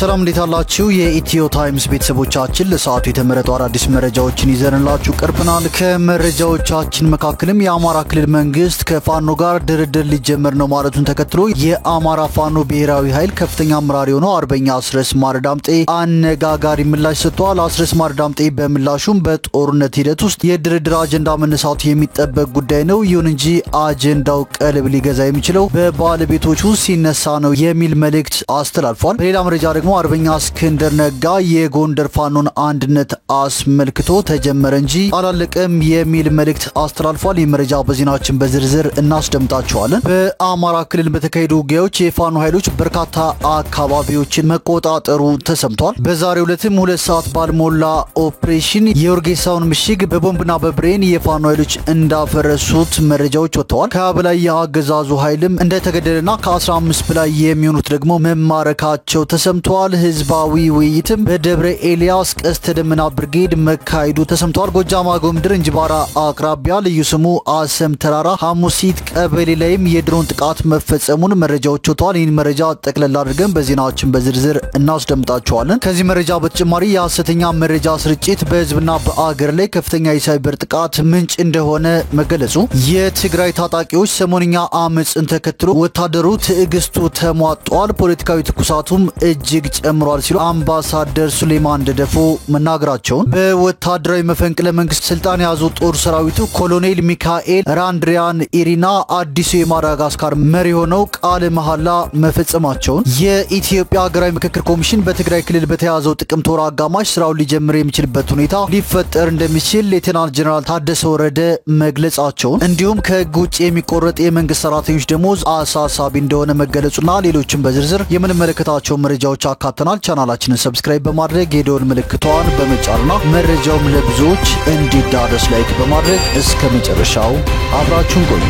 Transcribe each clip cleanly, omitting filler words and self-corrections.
ሰላም እንዴት አላችሁ የኢትዮ ታይምስ ቤተሰቦቻችን ለሰዓቱ የተመረጡ አዳዲስ መረጃዎችን ይዘንላችሁ ቀርበናል ከመረጃዎቻችን መካከልም የአማራ ክልል መንግስት ከፋኖ ጋር ድርድር ሊጀመር ነው ማለቱን ተከትሎ የአማራ ፋኖ ብሔራዊ ኃይል ከፍተኛ አመራር የሆነው አርበኛ አስረስ ማረዳምጤ አነጋጋሪ ምላሽ ሰጥቷል አስረስ ማረዳምጤ በምላሹም በጦርነት ሂደት ውስጥ የድርድር አጀንዳ መነሳቱ የሚጠበቅ ጉዳይ ነው ይሁን እንጂ አጀንዳው ቀልብ ሊገዛ የሚችለው በባለቤቶቹ ሲነሳ ነው የሚል መልእክት አስተላልፏል በሌላ መረጃ ደግሞ አርበኛ እስክንድር ነጋ የጎንደር ፋኖን አንድነት አስመልክቶ ተጀመረ እንጂ አላለቀም የሚል መልእክት አስተላልፏል የመረጃ በዜናችን በዝርዝር እናስደምጣቸዋለን በአማራ ክልል በተካሄዱ ውጊያዎች የፋኖ ኃይሎች በርካታ አካባቢዎችን መቆጣጠሩ ተሰምቷል በዛሬው ዕለትም 2 ሰዓት ባልሞላ ኦፕሬሽን የወርጌሳውን ምሽግ በቦምብና በብሬን የፋኖ ኃይሎች እንዳፈረሱት መረጃዎች ወጥተዋል ከበላይ የአገዛዙ ኃይልም እንደተገደለና ከ15 በላይ የሚሆኑት ደግሞ መማረካቸው ተሰምቷል ህዝባዊ ውይይትም በደብረ ኤልያስ ቀስተ ደመና ብርጌድ መካሄዱ ተሰምቷል ጎጃም አገው ምድር እንጅባራ አቅራቢያ ልዩ ስሙ አሰም ተራራ ሐሙሲት ቀበሌ ላይም የድሮን ጥቃት መፈጸሙን መረጃዎች ወጥተዋል ይህን መረጃ ጠቅለል አድርገን በዜናችን በዝርዝር እናስደምጣቸዋለን ከዚህ መረጃ በተጨማሪ የሐሰተኛ መረጃ ስርጭት በህዝብና በአገር ላይ ከፍተኛ የሳይበር ጥቃት ምንጭ እንደሆነ መገለጹ የትግራይ ታጣቂዎች ሰሞንኛ አመጽን ተከትሎ ወታደሩ ትዕግስቱ ተሟጧል ፖለቲካዊ ትኩሳቱም እጅግ ጨምሯል ሲሉ አምባሳደር ሱሌማን ደደፎ መናገራቸውን በወታደራዊ መፈንቅለ መንግስት ስልጣን ያዙ ጦር ሰራዊቱ ኮሎኔል ሚካኤል ራንድሪያን ኢሪና አዲሱ የማዳጋስካር መሪ ሆነው ቃለ መሐላ መፈጸማቸውን የኢትዮጵያ ሀገራዊ ምክክር ኮሚሽን በትግራይ ክልል በተያዘው ጥቅምት ወር አጋማሽ ስራውን ሊጀምር የሚችልበት ሁኔታ ሊፈጠር እንደሚችል ሌተናንት ጀነራል ታደሰ ወረደ መግለጻቸውን እንዲሁም ከህግ ውጭ የሚቆረጥ የመንግስት ሰራተኞች ደሞዝ አሳሳቢ እንደሆነ መገለጹና ሌሎችም በዝርዝር የምንመለከታቸው መረጃዎች አካተናል ቻናላችንን ሰብስክራይብ በማድረግ የደወል ምልክቷን በመጫንና መረጃውም ለብዙዎች እንዲዳረስ ላይክ በማድረግ እስከ መጨረሻው አብራችሁን ቆዩ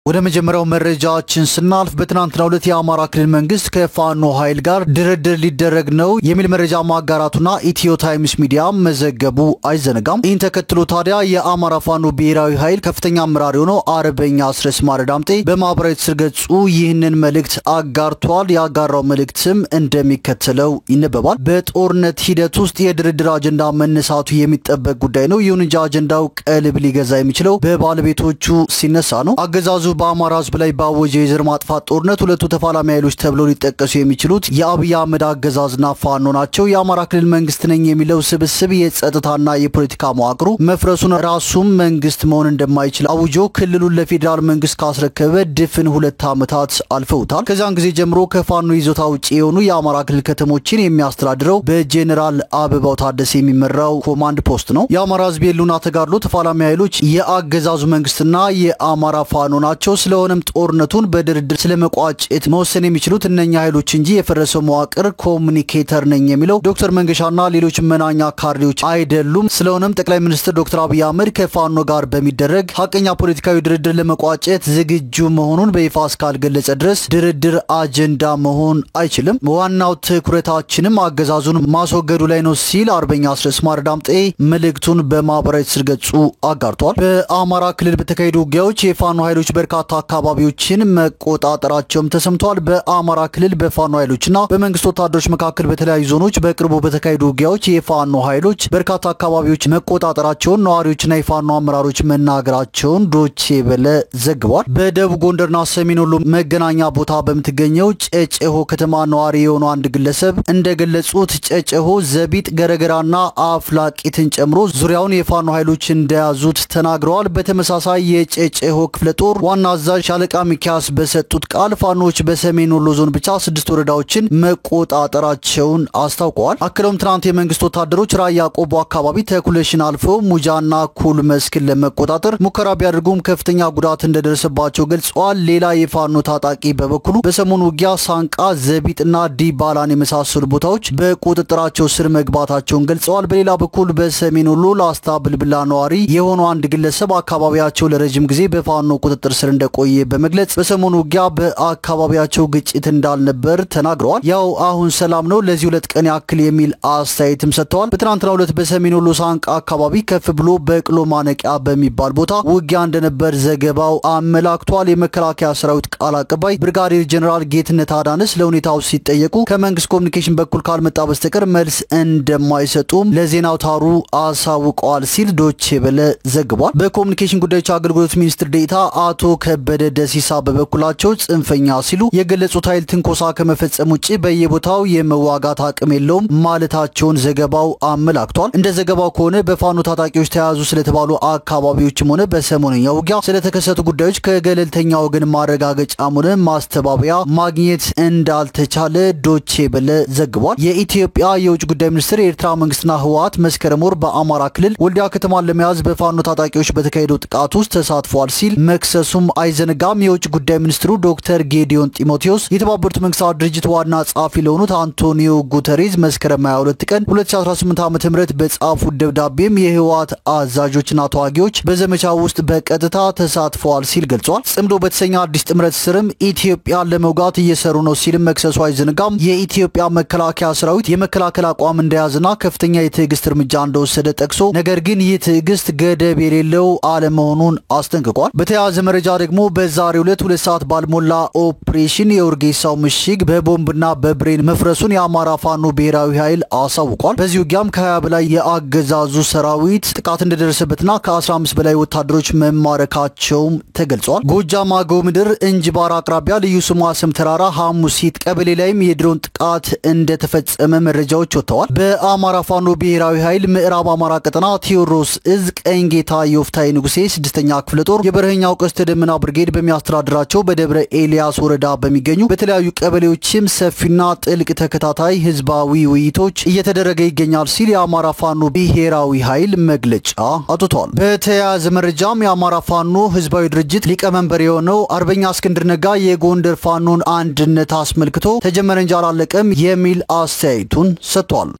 ወደ መጀመሪያው መረጃችን ስናልፍ በትናንትናው ዕለት የአማራ ክልል መንግስት ከፋኖ ኃይል ጋር ድርድር ሊደረግ ነው የሚል መረጃ ማጋራቱና ኢትዮ ታይምስ ሚዲያ መዘገቡ አይዘነጋም ይህን ተከትሎ ታዲያ የአማራ ፋኖ ብሔራዊ ኃይል ከፍተኛ አመራር የሆነው አርበኛ አስረስ ማረዳምጤ በማህበራዊ ትስስር ገጹ ይህንን መልእክት አጋርቷል ያጋራው መልእክትም እንደሚከተለው ይነበባል በጦርነት ሂደት ውስጥ የድርድር አጀንዳ መነሳቱ የሚጠበቅ ጉዳይ ነው ይሁን እንጂ አጀንዳው ቀልብ ሊገዛ የሚችለው በባለቤቶቹ ሲነሳ ነው አገዛዙ በአማራ ህዝብ ላይ ባወጀው የዘር ማጥፋት ጦርነት ሁለቱ ተፋላሚ ኃይሎች ተብለው ሊጠቀሱ የሚችሉት የአብይ አህመድ አገዛዝና ፋኖ ናቸው የአማራ ክልል መንግስት ነኝ የሚለው ስብስብ የጸጥታና የፖለቲካ መዋቅሩ መፍረሱን ራሱም መንግስት መሆን እንደማይችል አውጆ ክልሉን ለፌደራል መንግስት ካስረከበ ድፍን 2 ዓመታት አልፈውታል ከዛን ጊዜ ጀምሮ ከፋኖ ይዞታ ውጪ የሆኑ የአማራ ክልል ከተሞችን የሚያስተዳድረው በጄኔራል አበባው ታደሰ የሚመራው ኮማንድ ፖስት ነው የአማራ ህዝብ የሉና ተጋድሎ ተፋላሚ ኃይሎች የአገዛዙ መንግስትና የአማራ ፋኖ ናቸው ስለሆነም ጦርነቱን በድርድር ስለመቋጨት መወሰን የሚችሉት እነኛ ኃይሎች እንጂ የፈረሰው መዋቅር ኮሙኒኬተር ነኝ የሚለው ዶክተር መንገሻና ሌሎች መናኛ ካርዲዎች አይደሉም ስለሆነም ጠቅላይ ሚኒስትር ዶክተር አብይ አህመድ ከፋኖ ጋር በሚደረግ ሐቀኛ ፖለቲካዊ ድርድር ለመቋጨት ዝግጁ መሆኑን በይፋ እስካልገለጸ ድረስ ድርድር አጀንዳ መሆን አይችልም ዋናው ትኩረታችንም አገዛዙን ማስወገዱ ላይ ነው ሲል አርበኛ አስረስ ማረዳምጤ መልእክቱን በማህበራዊ ትስስር ገጹ አጋርቷል በአማራ ክልል በተካሄዱ ውጊያዎች የፋኖ ኃይሎች በርካታ አካባቢዎችን መቆጣጠራቸውም ተሰምቷል በአማራ ክልል በፋኖ ኃይሎችና በመንግስት ወታደሮች መካከል በተለያዩ ዞኖች በቅርቡ በተካሄዱ ውጊያዎች የፋኖ ኃይሎች በርካታ አካባቢዎች መቆጣጠራቸውን ነዋሪዎችና የፋኖ አመራሮች መናገራቸውን ዶቼ ቬለ ዘግቧል በደቡብ ጎንደርና ሰሜን ወሎ መገናኛ ቦታ በመትገኘው ጨጨሆ ከተማ ነዋሪ የሆኑ አንድ ግለሰብ እንደገለጹት ጨጨሆ ዘቢጥ ገረገራና አፍላቂትን ጨምሮ ዙሪያውን የፋኖ ኃይሎች እንደያዙት ተናግረዋል በተመሳሳይ የጨጨሆ ክፍለ ጦር ዋና አዛዥ ሻለቃ ሚካስ በሰጡት ቃል ፋኖች በሰሜን ወሎ ዞን ብቻ 6 ወረዳዎችን መቆጣጠራቸውን አስታውቀዋል አክለውም ትናንት የመንግስት ወታደሮች ራያ ቆቦ አካባቢ ተኩለሽን አልፈው ሙጃና ኩል መስክን ለመቆጣጠር ሙከራ ቢያደርጉም ከፍተኛ ጉዳት እንደደረሰባቸው ገልጸዋል ሌላ የፋኖ ታጣቂ በበኩሉ በሰሞኑ ውጊያ ሳንቃ ዘቢጥና ዲባላን የመሳሰሉ ቦታዎች በቁጥጥራቸው ስር መግባታቸውን ገልጸዋል በሌላ በኩል በሰሜን ወሎ ላስታ ብልብላ ነዋሪ የሆኑ አንድ ግለሰብ አካባቢያቸው ለረጅም ጊዜ በፋኖ ቁጥጥር ስር እንደቆየ በመግለጽ በሰሞኑ ውጊያ በአካባቢያቸው ግጭት እንዳልነበር ተናግረዋል። ያው አሁን ሰላም ነው ለዚህ 2 ቀን ያክል የሚል አስተያየትም ሰጥተዋል። በትናንትናው ዕለት በሰሜን ወሎ ሳንቃ አካባቢ ከፍ ብሎ በቅሎ ማነቂያ በሚባል ቦታ ውጊያ እንደነበር ዘገባው አመላክቷል። የመከላከያ ሰራዊት ቃል አቀባይ ብርጋዴር ጀነራል ጌትነት አዳነስ ለሁኔታው ሲጠየቁ ከመንግስት ኮሙኒኬሽን በኩል ካልመጣ በስተቀር መልስ እንደማይሰጡም ለዜና አውታሩ አሳውቀዋል ሲል ዶቼ ቬለ ዘግቧል። በኮሙኒኬሽን ጉዳዮች አገልግሎት ሚኒስትር ዴኤታ አቶ ከበደ ደሲሳ በበኩላቸው ጽንፈኛ ሲሉ የገለጹት ኃይል ትንኮሳ ከመፈጸም ውጪ በየቦታው የመዋጋት አቅም የለውም ማለታቸውን ዘገባው አመላክቷል። እንደ ዘገባው ከሆነ በፋኖ ታጣቂዎች ተያዙ ስለተባሉ አካባቢዎችም ሆነ በሰሞነኛው ውጊያ ስለተከሰቱ ጉዳዮች ከገለልተኛ ወገን ማረጋገጫም ሆነ ማስተባበያ ማግኘት እንዳልተቻለ ዶቼ ቬለ ዘግቧል። የኢትዮጵያ የውጭ ጉዳይ ሚኒስትር የኤርትራ መንግስትና ህወሓት መስከረም ወር በአማራ ክልል ወልዲያ ከተማን ለመያዝ በፋኖ ታጣቂዎች በተካሄደው ጥቃት ውስጥ ተሳትፏል ሲል መክሰሱም አይዘነጋም። የውጭ ጉዳይ ሚኒስትሩ ዶክተር ጌዲዮን ጢሞቴዎስ የተባበሩት መንግስታት ድርጅት ዋና ጸሐፊ ለሆኑት አንቶኒዮ ጉተሬዝ መስከረም 22 ቀን 2018 ዓ.ም በጻፉት ደብዳቤም የህወሓት አዛዦችና ተዋጊዎች በዘመቻው ውስጥ በቀጥታ ተሳትፈዋል ሲል ገልጿል። ጽምዶ በተሰኘ አዲስ ጥምረት ስርም ኢትዮጵያን ለመውጋት እየሰሩ ነው ሲል መክሰሱ አይዘነጋም። የኢትዮጵያ መከላከያ ሰራዊት የመከላከል አቋም እንደያዝና ከፍተኛ የትዕግስት እርምጃ እንደወሰደ ጠቅሶ ነገር ግን ይህ ትዕግስት ገደብ የሌለው አለመሆኑን አስጠንቅቋል። በተያያዘ መረጃ ደግሞ በዛሬው ዕለት 2 ሰዓት ባልሞላ ኦፕሬሽን የኡርጌሳው ምሽግ በቦምብና በብሬን መፍረሱን የአማራ ፋኖ ብሔራዊ ኃይል አሳውቋል። በዚህ ውጊያም ከ20 በላይ የአገዛዙ ሰራዊት ጥቃት እንደደረሰበትና ከ15 በላይ ወታደሮች መማረካቸውም ተገልጿል። ጎጃም አገው ምድር እንጅባራ አቅራቢያ ልዩ ስሟ ስም ተራራ ሐሙሲት ቀበሌ ላይም የድሮን ጥቃት እንደተፈጸመ መረጃዎች ወጥተዋል። በአማራ ፋኖ ብሔራዊ ኃይል ምዕራብ አማራ ቀጠና ቴዎድሮስ እዝ ቀኝ ጌታ ዮፍታይ ንጉሴ 6ኛ ክፍለ ጦር የበረኛው ቀስተ ደመና ብርጌድ በሚያስተዳድራቸው በደብረ ኤልያስ ወረዳ በሚገኙ በተለያዩ ቀበሌዎችም ሰፊና ጥልቅ ተከታታይ ህዝባዊ ውይይቶች እየተደረገ ይገኛል ሲል የአማራ ፋኖ ብሔራዊ ኃይል መግለጫ አውጥቷል። በተያያዘ መረጃም የአማራ ፋኖ ህዝባዊ ድርጅት ሊቀመንበር የሆነው አርበኛ እስክንድር ነጋ የጎንደር ፋኖን አንድነት አስመልክቶ ተጀመረ እንጂ አላለቀም የሚል አስተያየቱን ሰጥቷል።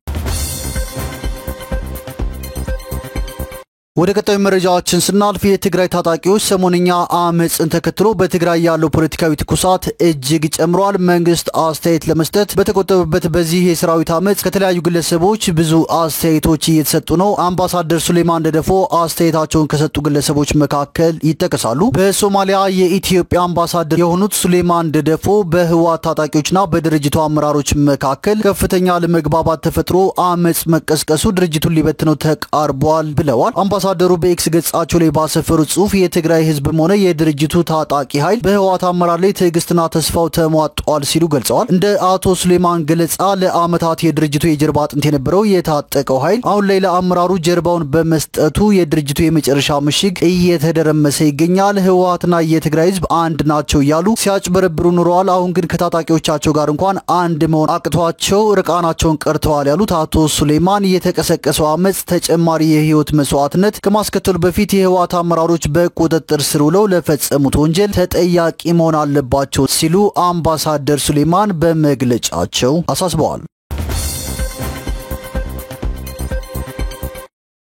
ወደ ቀጣዩ መረጃዎችን ስናልፍ የትግራይ ታጣቂዎች ሰሞንኛ አመጽን ተከትሎ በትግራይ ያለው ፖለቲካዊ ትኩሳት እጅግ ጨምሯል። መንግስት አስተያየት ለመስጠት በተቆጠበበት በዚህ የሰራዊት አመጽ ከተለያዩ ግለሰቦች ብዙ አስተያየቶች እየተሰጡ ነው። አምባሳደር ሱሌማን ደደፎ አስተያየታቸውን ከሰጡ ግለሰቦች መካከል ይጠቀሳሉ። በሶማሊያ የኢትዮጵያ አምባሳደር የሆኑት ሱሌማን ደደፎ በህወሓት ታጣቂዎችና በድርጅቱ አመራሮች መካከል ከፍተኛ ለመግባባት ተፈጥሮ አመጽ መቀስቀሱ ድርጅቱን ሊበትነው ተቃርቧል ብለዋል። አምባሳደሩ በኤክስ ገጻቸው ላይ ባሰፈሩት ጽሁፍ የትግራይ ህዝብም ሆነ የድርጅቱ ታጣቂ ኃይል በህወሓት አመራር ላይ ትዕግስትና ተስፋው ተሟጧል ሲሉ ገልጸዋል። እንደ አቶ ሱሌማን ገለጻ ለአመታት የድርጅቱ የጀርባ አጥንት የነበረው የታጠቀው ኃይል አሁን ላይ ለአመራሩ ጀርባውን በመስጠቱ የድርጅቱ የመጨረሻ ምሽግ እየተደረመሰ ይገኛል። ህወሓትና የትግራይ ህዝብ አንድ ናቸው እያሉ ሲያጭበረብሩ ኑረዋል። አሁን ግን ከታጣቂዎቻቸው ጋር እንኳን አንድ መሆን አቅቷቸው ርቃናቸውን ቀርተዋል ያሉት አቶ ሱሌማን የተቀሰቀሰው አመጽ ተጨማሪ የህይወት መስዋዕትነት ከማስከተሉ በፊት የህወሓት አመራሮች በቁጥጥር ስር ውለው ለፈጸሙት ወንጀል ተጠያቂ መሆን አለባቸው ሲሉ አምባሳደር ሱሌማን በመግለጫቸው አሳስበዋል።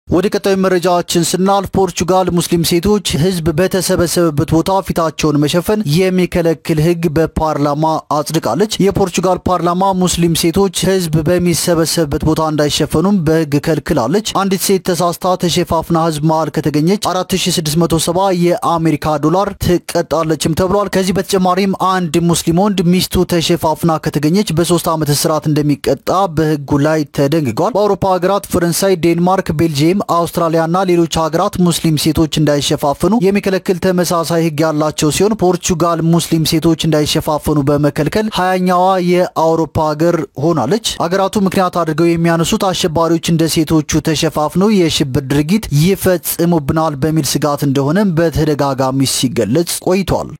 ወደ ቀጣዩ መረጃችን ስናልፍ ፖርቹጋል ሙስሊም ሴቶች ህዝብ በተሰበሰበበት ቦታ ፊታቸውን መሸፈን የሚከለክል ህግ በፓርላማ አጽድቃለች። የፖርቹጋል ፓርላማ ሙስሊም ሴቶች ህዝብ በሚሰበሰብበት ቦታ እንዳይሸፈኑም በህግ ከልክላለች። አንዲት ሴት ተሳስታ ተሸፋፍና ህዝብ መሃል ከተገኘች 4670 የአሜሪካ ዶላር ትቀጣለችም ተብሏል። ከዚህ በተጨማሪም አንድ ሙስሊም ወንድ ሚስቱ ተሸፋፍና ከተገኘች በ3 ዓመት እስራት እንደሚቀጣ በህጉ ላይ ተደንግጓል። በአውሮፓ ሀገራት ፈረንሳይ፣ ዴንማርክ፣ ቤልጂየም፣ አውስትራሊያና ሌሎች ሀገራት ሙስሊም ሴቶች እንዳይሸፋፈኑ የሚከለክል ተመሳሳይ ህግ ያላቸው ሲሆን ፖርቹጋል ሙስሊም ሴቶች እንዳይሸፋፈኑ በመከልከል 20ኛዋ የአውሮፓ ሀገር ሆናለች። ሀገራቱ ምክንያት አድርገው የሚያነሱት አሸባሪዎች እንደ ሴቶቹ ተሸፋፍነው የሽብር ድርጊት ይፈጽሙብናል በሚል ስጋት እንደሆነ በተደጋጋሚ ሲገለጽ ቆይቷል።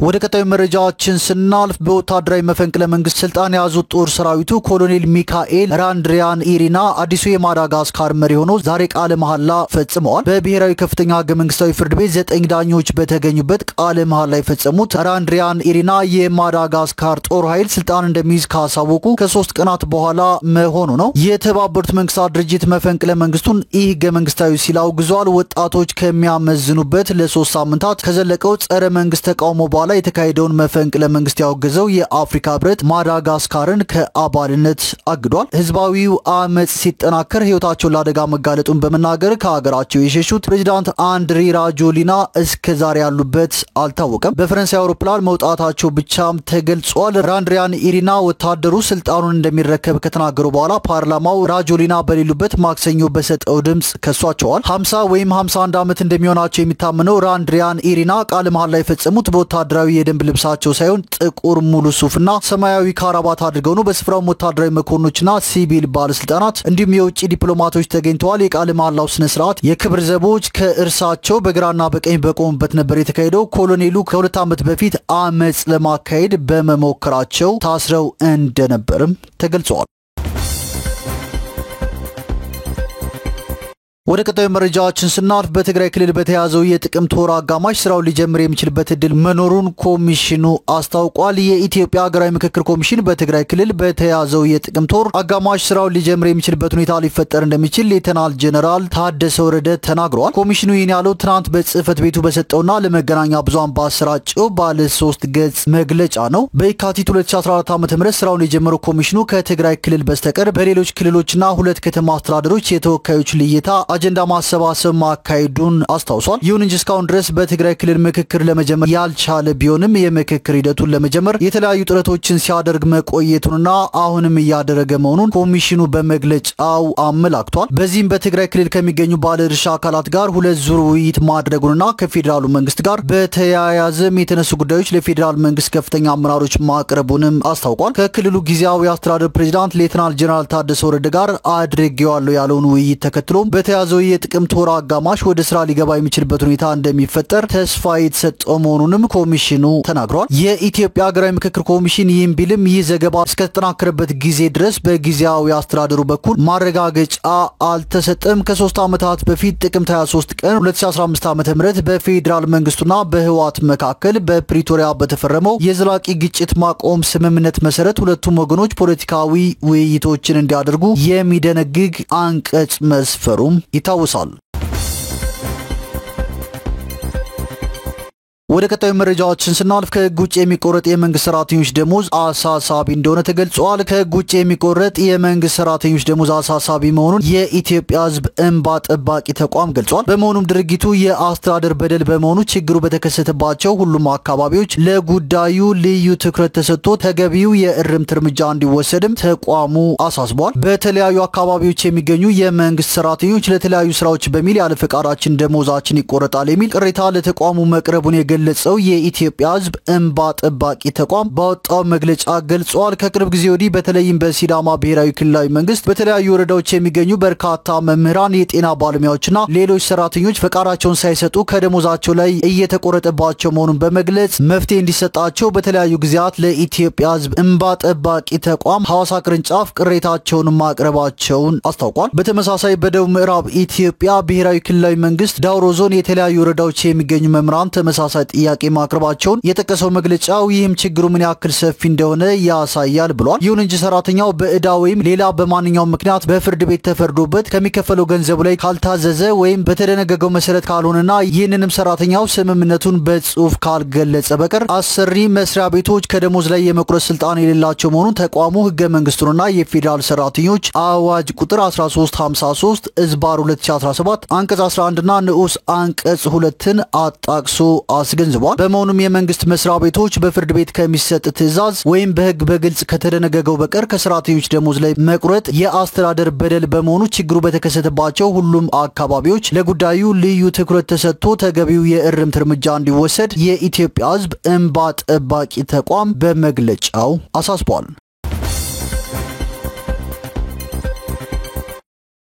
ወደ ቀጣዩ መረጃችን ስናልፍ በወታደራዊ መፈንቅለ መንግስት ስልጣን ያዙት ጦር ሰራዊቱ ኮሎኔል ሚካኤል ራንድሪያን ኢሪና አዲሱ የማዳጋስካር መሪ ሆኖ ዛሬ ቃለ መሐላ ፈጽመዋል። በብሔራዊ ከፍተኛ ህገ መንግስታዊ ፍርድ ቤት 9 ዳኞች በተገኙበት ቃለ መሐላ የፈጸሙት ራንድሪያን ኢሪና የማዳጋስካር ጦር ኃይል ስልጣን እንደሚይዝ ካሳወቁ ከ3 ቀናት በኋላ መሆኑ ነው። የተባበሩት መንግስታት ድርጅት መፈንቅለ መንግስቱን ህገ መንግስታዊ ሲል አውግዟል። ወጣቶች ከሚያመዝኑበት ለ3 ሳምንታት ከዘለቀው ጸረ መንግስት ተቃውሞ በኋላ የተካሄደውን መፈንቅለ መንግስት ያወገዘው የአፍሪካ ህብረት ማዳጋስካርን ከአባልነት አግዷል። ህዝባዊው አመጽ ሲጠናከር ህይወታቸውን ለአደጋ መጋለጡን በመናገር ከሀገራቸው የሸሹት ፕሬዝዳንት አንድሪ ራጆሊና እስከዛሬ ያሉበት አልታወቀም። በፈረንሳይ አውሮፕላን መውጣታቸው ብቻም ተገልጿል። ራንድሪያን ኢሪና ወታደሩ ስልጣኑን እንደሚረከብ ከተናገሩ በኋላ ፓርላማው ራጆሊና በሌሉበት ማክሰኞ በሰጠው ድምጽ ከሷቸዋል። 50 ወይም 51 ዓመት እንደሚሆናቸው የሚታመነው ራንድሪያን ኢሪና ቃለ መሐላ የፈጸሙት በወታደራዊ የደንብ ልብሳቸው ሳይሆን ጥቁር ሙሉ ሱፍና ሰማያዊ ካራባት አድርገው ነው። በስፍራው ወታደራዊ መኮንኖችና ሲቪል ባለስልጣናት እንዲሁም የውጭ ዲፕሎማቶች ተገኝተዋል። የቃለ መሐላው ስነ ስርዓት የክብር ዘቦች ከእርሳቸው በግራና በቀኝ በቆሙበት ነበር የተካሄደው። ኮሎኔሉ ከ2 ዓመት በፊት አመጽ ለማካሄድ በመሞከራቸው ታስረው እንደነበርም ተገልጿል። ወደ ቀጣዩ መረጃችን ስናልፍ በትግራይ ክልል በተያዘው የጥቅምት ወር አጋማሽ ስራው ሊጀምር የሚችልበት እድል መኖሩን ኮሚሽኑ አስታውቋል። የኢትዮጵያ ሀገራዊ ምክክር ኮሚሽን በትግራይ ክልል በተያዘው የጥቅምት ወር አጋማሽ ስራው ሊጀምር የሚችልበት ሁኔታ ሊፈጠር እንደሚችል ሌተናል ጀነራል ታደሰ ወረደ ተናግረዋል። ኮሚሽኑ ይህን ያለው ትናንት በጽህፈት ቤቱ በሰጠውና ለመገናኛ ብዙሃን ባሰራጨው ባለ 3 ገጽ መግለጫ ነው። በየካቲት 2014 ዓ.ም ስራውን የጀመረው ኮሚሽኑ ከትግራይ ክልል በስተቀር በሌሎች ክልሎችና 2 ከተማ አስተዳደሮች የተወካዮች ልየታ አጀንዳ ማሰባሰብ ማካሄዱን አስታውሷል። ይሁን እንጂ እስካሁን ድረስ በትግራይ ክልል ምክክር ለመጀመር ያልቻለ ቢሆንም የምክክር ሂደቱን ለመጀመር የተለያዩ ጥረቶችን ሲያደርግ መቆየቱንና አሁንም እያደረገ መሆኑን ኮሚሽኑ በመግለጫው አመላክቷል። በዚህም በትግራይ ክልል ከሚገኙ ባለድርሻ አካላት ጋር 2 ዙር ውይይት ማድረጉንና ከፌዴራሉ መንግስት ጋር በተያያዘም የተነሱ ጉዳዮች ለፌዴራል መንግስት ከፍተኛ አመራሮች ማቅረቡንም አስታውቋል። ከክልሉ ጊዜያዊ አስተዳደር ፕሬዝዳንት ሌተናል ጀነራል ታደሰ ወረደ ጋር አድርጌዋለሁ ያለውን ውይይት ተከትሎ በተያዘው የጥቅምት ወር አጋማሽ ወደ ስራ ሊገባ የሚችልበት ሁኔታ እንደሚፈጠር ተስፋ የተሰጠው መሆኑንም ኮሚሽኑ ተናግሯል። የኢትዮጵያ ሀገራዊ ምክክር ኮሚሽን ይህን ቢልም ይህ ዘገባ እስከተጠናከረበት ጊዜ ድረስ በጊዜያዊ አስተዳደሩ በኩል ማረጋገጫ አልተሰጠም። ከ3 ዓመታት በፊት ጥቅምት 23 ቀን 2015 ዓ.ም በፌዴራል መንግስቱና በህወሓት መካከል በፕሪቶሪያ በተፈረመው የዘላቂ ግጭት ማቆም ስምምነት መሰረት ሁለቱም ወገኖች ፖለቲካዊ ውይይቶችን እንዲያደርጉ የሚደነግግ አንቀጽ መስፈሩም ይታወሳል። ወደ ቀጣዩ መረጃችን ስናልፍ ከህግ ውጭ የሚቆረጥ የመንግስት ሰራተኞች ደሞዝ አሳሳቢ እንደሆነ ተገልጿል። ከህግ ውጭ የሚቆረጥ የመንግስት ሰራተኞች ደሞዝ አሳሳቢ መሆኑን የኢትዮጵያ ህዝብ እንባ ጠባቂ ተቋም ገልጿል። በመሆኑም ድርጊቱ የአስተዳደር በደል በመሆኑ ችግሩ በተከሰተባቸው ሁሉም አካባቢዎች ለጉዳዩ ልዩ ትኩረት ተሰጥቶ ተገቢው የእርምት እርምጃ እንዲወሰድም ተቋሙ አሳስቧል። በተለያዩ አካባቢዎች የሚገኙ የመንግስት ሰራተኞች ለተለያዩ ስራዎች በሚል ያለ ፈቃዳችን ደሞዛችን ይቆረጣል የሚል ቅሬታ ለተቋሙ መቅረቡን የገለጸው የኢትዮጵያ ህዝብ እንባ ጠባቂ ተቋም ባወጣው መግለጫ ገልጿል። ከቅርብ ጊዜ ወዲህ በተለይም በሲዳማ ብሔራዊ ክልላዊ መንግስት በተለያዩ ወረዳዎች የሚገኙ በርካታ መምህራን፣ የጤና ባለሙያዎችና ሌሎች ሰራተኞች ፈቃዳቸውን ሳይሰጡ ከደሞዛቸው ላይ እየተቆረጠባቸው መሆኑን በመግለጽ መፍትሄ እንዲሰጣቸው በተለያዩ ጊዜያት ለኢትዮጵያ ህዝብ እንባ ጠባቂ ተቋም ሐዋሳ ቅርንጫፍ ቅሬታቸውን ማቅረባቸውን አስታውቋል። በተመሳሳይ በደቡብ ምዕራብ ኢትዮጵያ ብሔራዊ ክልላዊ መንግስት ዳውሮ ዞን የተለያዩ ወረዳዎች የሚገኙ መምህራን ተመሳሳይ ጥያቄ ማቅረባቸውን የጠቀሰው መግለጫው ይህም ችግሩ ምን ያክል ሰፊ እንደሆነ ያሳያል ብሏል። ይሁን እንጂ ሰራተኛው በእዳ ወይም ሌላ በማንኛውም ምክንያት በፍርድ ቤት ተፈርዶበት ከሚከፈለው ገንዘብ ላይ ካልታዘዘ ወይም በተደነገገው መሰረት ካልሆነና ይህንንም ሰራተኛው ስምምነቱን በጽሁፍ ካልገለጸ በቀር አሰሪ መስሪያ ቤቶች ከደሞዝ ላይ የመቁረጥ ስልጣን የሌላቸው መሆኑን ተቋሙ ህገ መንግስቱንና የፌዴራል ሰራተኞች አዋጅ ቁጥር 1353 ዝባር 2017 አንቀጽ 11 እና ንዑስ አንቀጽ 2ን አጣቅሶ አስገንዝቧል። በመሆኑም የመንግስት መስሪያ ቤቶች በፍርድ ቤት ከሚሰጥ ትዕዛዝ ወይም በህግ በግልጽ ከተደነገገው በቀር ከሰራተኞች ደሞዝ ላይ መቁረጥ የአስተዳደር በደል በመሆኑ ችግሩ በተከሰተባቸው ሁሉም አካባቢዎች ለጉዳዩ ልዩ ትኩረት ተሰጥቶ ተገቢው የእርምት እርምጃ እንዲወሰድ የኢትዮጵያ ህዝብ እንባ ጠባቂ ተቋም በመግለጫው አሳስቧል።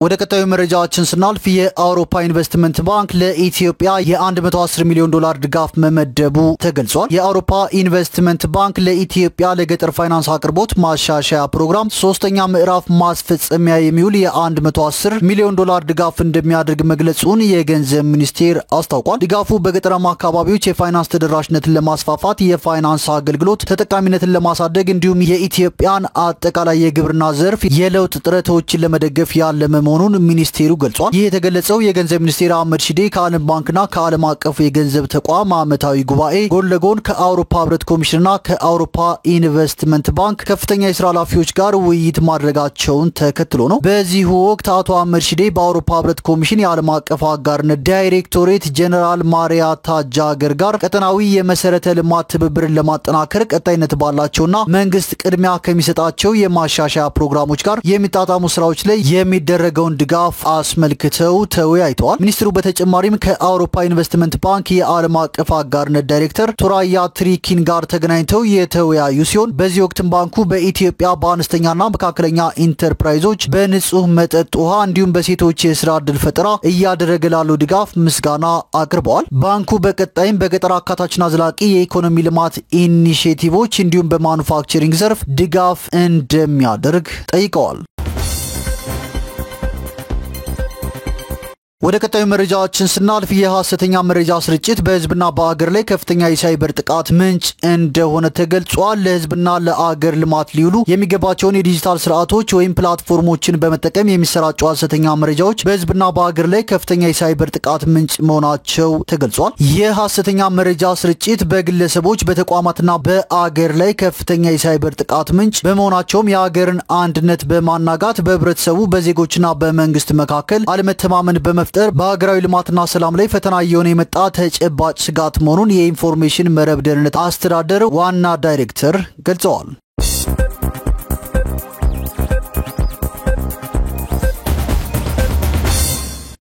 ወደ ቀጣዩ መረጃችን ስናልፍ የአውሮፓ ኢንቨስትመንት ባንክ ለኢትዮጵያ የ110 ሚሊዮን ዶላር ድጋፍ መመደቡ ተገልጿል። የአውሮፓ ኢንቨስትመንት ባንክ ለኢትዮጵያ ለገጠር ፋይናንስ አቅርቦት ማሻሻያ ፕሮግራም ሶስተኛ ምዕራፍ ማስፈጸሚያ የሚውል የ110 ሚሊዮን ዶላር ድጋፍ እንደሚያደርግ መግለጹን የገንዘብ ሚኒስቴር አስታውቋል። ድጋፉ በገጠራማ አካባቢዎች የፋይናንስ ተደራሽነትን ለማስፋፋት፣ የፋይናንስ አገልግሎት ተጠቃሚነትን ለማሳደግ እንዲሁም የኢትዮጵያን አጠቃላይ የግብርና ዘርፍ የለውጥ ጥረቶችን ለመደገፍ ያለመ መሆኑን ሚኒስቴሩ ገልጿል። ይህ የተገለጸው የገንዘብ ሚኒስቴር አህመድ ሺዴ ከዓለም ባንክና ከዓለም አቀፍ የገንዘብ ተቋም ዓመታዊ ጉባኤ ጎን ለጎን ከአውሮፓ ህብረት ኮሚሽንና ከአውሮፓ ኢንቨስትመንት ባንክ ከፍተኛ የሥራ ኃላፊዎች ጋር ውይይት ማድረጋቸውን ተከትሎ ነው። በዚህ ወቅት አቶ አህመድ ሺዴ በአውሮፓ ህብረት ኮሚሽን የዓለም አቀፍ አጋርነት ዳይሬክቶሬት ጀነራል ማሪያ ታጃገር ጋር ቀጠናዊ የመሰረተ ልማት ትብብርን ለማጠናከር ቀጣይነት ባላቸውና መንግስት ቅድሚያ ከሚሰጣቸው የማሻሻያ ፕሮግራሞች ጋር የሚጣጣሙ ስራዎች ላይ የሚደረገው ድጋፍ አስመልክተው ተወያይተዋል። ሚኒስትሩ በተጨማሪም ከአውሮፓ ኢንቨስትመንት ባንክ የዓለም አቀፍ አጋርነት ዳይሬክተር ቶራያ ትሪኪን ጋር ተገናኝተው የተወያዩ ሲሆን በዚህ ወቅት ባንኩ በኢትዮጵያ በአነስተኛና መካከለኛ ኢንተርፕራይዞች በንጹህ መጠጥ ውሃ እንዲሁም በሴቶች የሥራ ዕድል ፈጠራ እያደረገ ላለው ድጋፍ ምስጋና አቅርበዋል። ባንኩ በቀጣይም በገጠር አካታችና ዘላቂ የኢኮኖሚ ልማት ኢኒሼቲቮች እንዲሁም በማኑፋክቸሪንግ ዘርፍ ድጋፍ እንደሚያደርግ ጠይቀዋል። ወደ ቀጣዩ መረጃችን ስናልፍ የሐሰተኛ መረጃ ስርጭት በህዝብና በአገር ላይ ከፍተኛ የሳይበር ጥቃት ምንጭ እንደሆነ ተገልጿል። ለህዝብና ለአገር ልማት ሊውሉ የሚገባቸውን የዲጂታል ስርዓቶች ወይም ፕላትፎርሞችን በመጠቀም የሚሰራጩ ሐሰተኛ መረጃዎች በህዝብና በአገር ላይ ከፍተኛ የሳይበር ጥቃት ምንጭ መሆናቸው ተገልጿል። የሐሰተኛ መረጃ ስርጭት በግለሰቦች በተቋማትና በአገር ላይ ከፍተኛ የሳይበር ጥቃት ምንጭ በመሆናቸውም የአገርን አንድነት በማናጋት በህብረተሰቡ በዜጎችና በመንግስት መካከል አለመተማመን በመፍጠር በሀገራዊ ልማትና ሰላም ላይ ፈተና እየሆነ የመጣ ተጨባጭ ስጋት መሆኑን የኢንፎርሜሽን መረብ ደህንነት አስተዳደር ዋና ዳይሬክተር ገልጸዋል።